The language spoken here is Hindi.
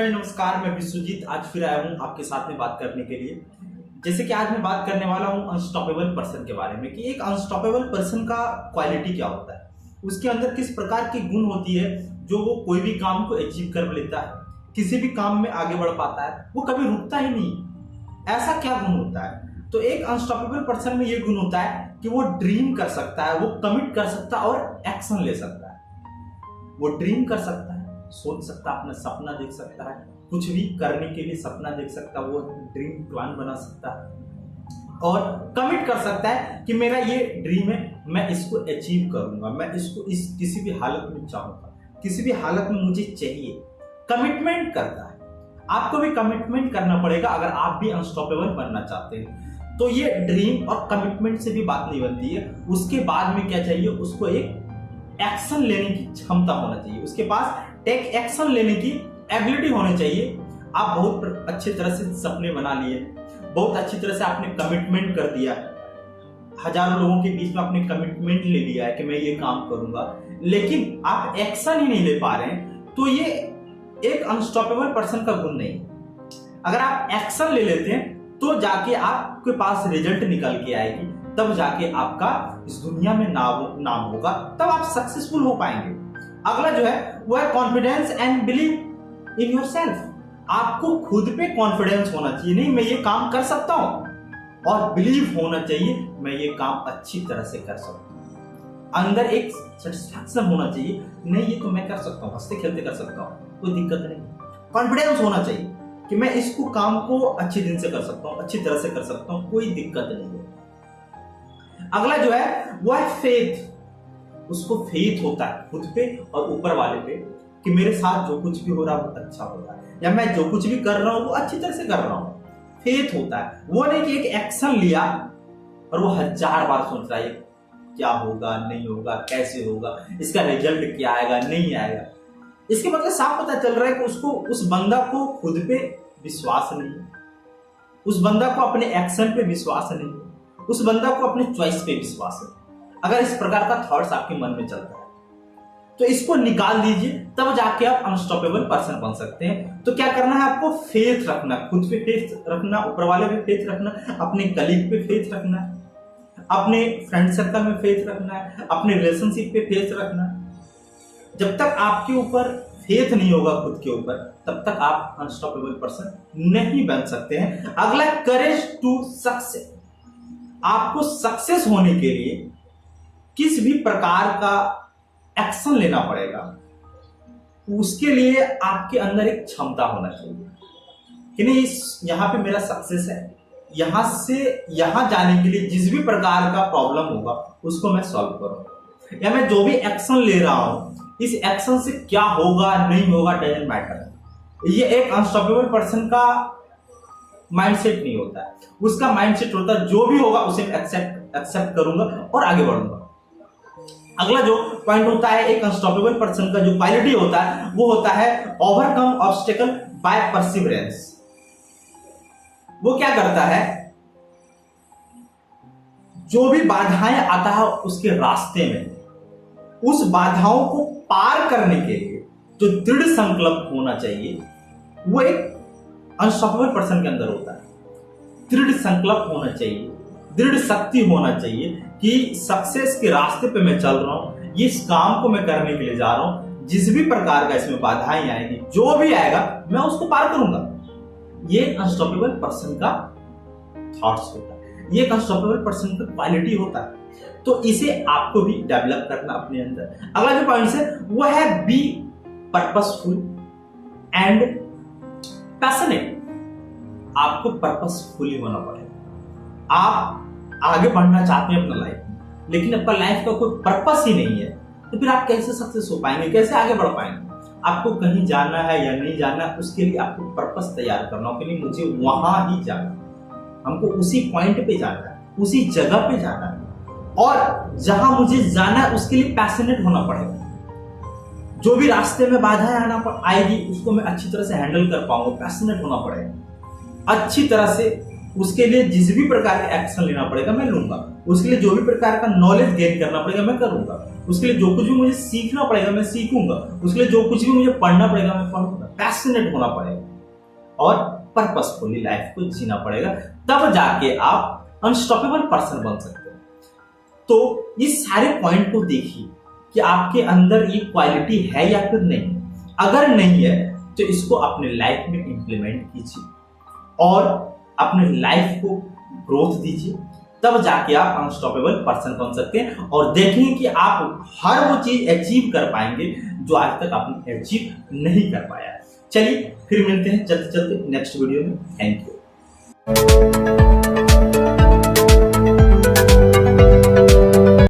भाई नमस्कार, मैं विश्वजीत आज फिर आया हूँ आपके साथ में बात करने के लिए। जैसे कि आज मैं बात करने वाला हूँ अनस्टॉपेबल पर्सन के बारे में कि एक अनस्टॉपेबल पर्सन का क्वालिटी क्या होता है, उसके अंदर किस प्रकार की गुण होती है जो वो कोई भी काम को अचीव कर लेता है, किसी भी काम में आगे बढ़ पाता है, वो कभी रुकता ही नहीं। ऐसा क्या गुण होता है? तो एक अनस्टॉपेबल पर्सन में ये गुण होता है कि वो ड्रीम कर सकता है, वो कमिट कर सकता है और एक्शन ले सकता है। वो ड्रीम कर सकता है, सोच सकता है, अपना सपना देख सकता है, कुछ भी करने के लिए सपना देख सकता है, वो ड्रीम प्लान बना सकता है और कमिट कर सकता है कि मेरा ये ड्रीम है, मैं इसको अचीव करूंगा, मैं इसको इस किसी भी हालत में चाहूंगा, किसी भी हालत में मुझे चाहिए। कमिटमेंट करता है। आपको भी कमिटमेंट करना पड़ेगा अगर आप भी अनस्टॉपेबल बनना चाहते हैं। तो ये ड्रीम और कमिटमेंट से भी बात नहीं बनती है। उसके बाद में क्या चाहिए? उसको एक एक्शन लेने की क्षमता होना चाहिए, उसके पास टेक एक्शन लेने की एबिलिटी होनी चाहिए। आप बहुत अच्छी तरह से सपने बना लिए, बहुत अच्छी तरह से आपने कमिटमेंट कर दिया, हजारों लोगों के बीच में आपने कमिटमेंट ले लिया है कि मैं ये काम करूंगा, लेकिन आप एक्शन ही नहीं ले पा रहे हैं, तो ये एक अनस्टॉपेबल पर्सन का गुण नहीं। अगर आप एक्शन ले लेते हैं तो जाके आपके पास रिजल्ट निकल के आएगी, तब जाके आपका इस दुनिया में नाम होगा, तब आप सक्सेसफुल हो पाएंगे। अगला जो है वो है confidence and believe in yourself. आपको खुद पे कॉन्फिडेंस होना चाहिए, नहीं मैं ये काम कर सकता हूं, और बिलीव होना चाहिए मैं ये काम अच्छी तरह से कर सकता हूं। अंदर एक सेटिस्फैक्शन होना चाहिए, नहीं ये तो मैं कर सकता हूं, हंसते खेलते कर सकता हूं, कोई दिक्कत नहीं। कॉन्फिडेंस होना चाहिए कि मैं इसको काम को अच्छे दिन से कर सकता हूं, अच्छी तरह से कर सकता हूं, कोई दिक्कत नहीं है। अगला जो है वो है फेथ। उसको फेथ होता है खुद पे और ऊपर वाले पे कि मेरे साथ जो कुछ भी हो रहा है वो अच्छा हो रहा है, या मैं जो कुछ भी कर रहा हूं वो अच्छी तरह से कर रहा हूं। फेथ होता है, वो नहीं कि एक एक्शन लिया और वो 1000 बार सोच रहा है क्या होगा, नहीं होगा, कैसे होगा, इसका रिजल्ट क्या आएगा, नहीं आएगा। इसके मतलब साफ पता चल रहा है कि उसको, उस बंदा को खुद पे विश्वास नहीं है, उस बंदा को अपने एक्शन पे विश्वास नहीं है, उस बंदा को अपने चॉइस पे विश्वास है। अगर इस प्रकार का थॉट्स आपके मन में चलता है तो इसको निकाल दीजिए, तब जाके आप अनस्टॉपेबल पर्सन बन सकते हैं। तो क्या करना है? आपको फेथ रखना, खुद पे फेथ रखना, ऊपर वाले पे फेथ रखना, अपने कलीग पे फेथ रखना है, अपने फ्रेंड सर्कल में फेथ रखना है, अपने रिलेशनशिप पे फेथ रखना है। जब तक आपके ऊपर फेथ नहीं होगा खुद के ऊपर, तब तक आप अनस्टॉपेबल पर्सन नहीं बन सकते हैं। अगला, करेज टू सक्सेस। आपको सक्सेस होने के लिए किस भी प्रकार का एक्शन लेना पड़ेगा, उसके लिए आपके अंदर एक क्षमता होना चाहिए कि नहीं यहां पे मेरा सक्सेस है, यहां से यहां जाने के लिए जिस भी प्रकार का प्रॉब्लम होगा उसको मैं सॉल्व करूं, या मैं जो भी एक्शन ले रहा हूं इस एक्शन से क्या होगा नहीं होगा डजंट मैटर। ये एक अनस्टॉपेबल पर्सन का माइंडसेट नहीं होता है। उसका माइंडसेट होता है जो भी होगा उसे एक्सेप्ट करूंगा और आगे बढ़ूंगा। अगला जो पॉइंट होता है एक अनस्टॉपेबल पर्सन का, जो क्वालिटी होता है वो होता है ओवरकम ऑब्स्टेकल बाय परसिवरेंस। वो क्या करता है? जो भी बाधाएं आता है उसके रास्ते में, उस बाधाओं को पार करने के लिए जो दृढ़ संकल्प होना चाहिए वो एक अनस्टॉपेबल पर्सन के अंदर होता है। दृढ़ संकल्प होना चाहिए, दृढ़ शक्ति होना चाहिए कि सक्सेस के रास्ते पे मैं चल रहा हूं, इस काम को मैं करने के लिए जा रहा हूं, जिस भी प्रकार का इसमें बाधाएं आएंगी, जो भी आएगा मैं उसको पार करूंगा। ये अनस्टॉपेबल पर्सन का थॉट्स होता है, ये अनस्टॉपेबल पर्सन का क्वालिटी होता है। तो इसे आपको भी डेवलप करना अपने अंदर। अगला जो पॉइंट है वो है बी पर्पसफुल एंड पैशनेट। आपको पर्पसफुल होना पड़ेगा। आप आगे बढ़ना चाहते हैं अपना लाइफ में, लेकिन आपका लाइफ का कोई पर्पस ही नहीं है, तो फिर आप कैसे सक्सेस हो पाएंगे, कैसे आगे बढ़ पाएंगे? आपको कहीं जाना है या नहीं जाना, उसके लिए आपको पर्पस तैयार करना हो कि नहीं मुझे वहां ही जाना है, हमको उसी पॉइंट पे जाना है, उसी जगह पे जाना है, और जहां मुझे जाना है उसके लिए पैशनेट होना पड़ेगा। जो भी रास्ते में बाधाएं आएगी उसको मैं अच्छी तरह से हैंडल कर पाऊंगा, पैशनेट होना पड़ेगा अच्छी तरह से। उसके लिए जिस भी प्रकार का एक्शन लेना पड़ेगा मैं लूंगा, उसके लिए जो भी प्रकार का नॉलेज गेन करना पड़ेगा मैं करूंगा, उसके लिए जो कुछ भी मुझे सीखना पड़ेगा मैं सीखूंगा, उसके लिए जो कुछ भी मुझे पढ़ना पड़ेगा मैं पढ़ूंगा। पैशनेट होना पड़ेगा और पर्पसफुली लाइफ को जीना पड़ेगा, तब जाके आप अनस्टॉपेबल पर्सन बन सकते हैं। तो इस सारे पॉइंट को देखिए कि आपके अंदर ये क्वालिटी है या फिर नहीं। अगर नहीं है तो इसको अपने लाइफ में इंप्लीमेंट कीजिए और अपने लाइफ को ग्रोथ दीजिए, तब जाके आप अनस्टॉपेबल पर्सन बन सकते हैं और देखेंगे कि आप हर वो चीज अचीव कर पाएंगे जो आज तक आपने अचीव नहीं कर पाया है। चलिए फिर मिलते हैं चलते चलते नेक्स्ट वीडियो में। Thank you.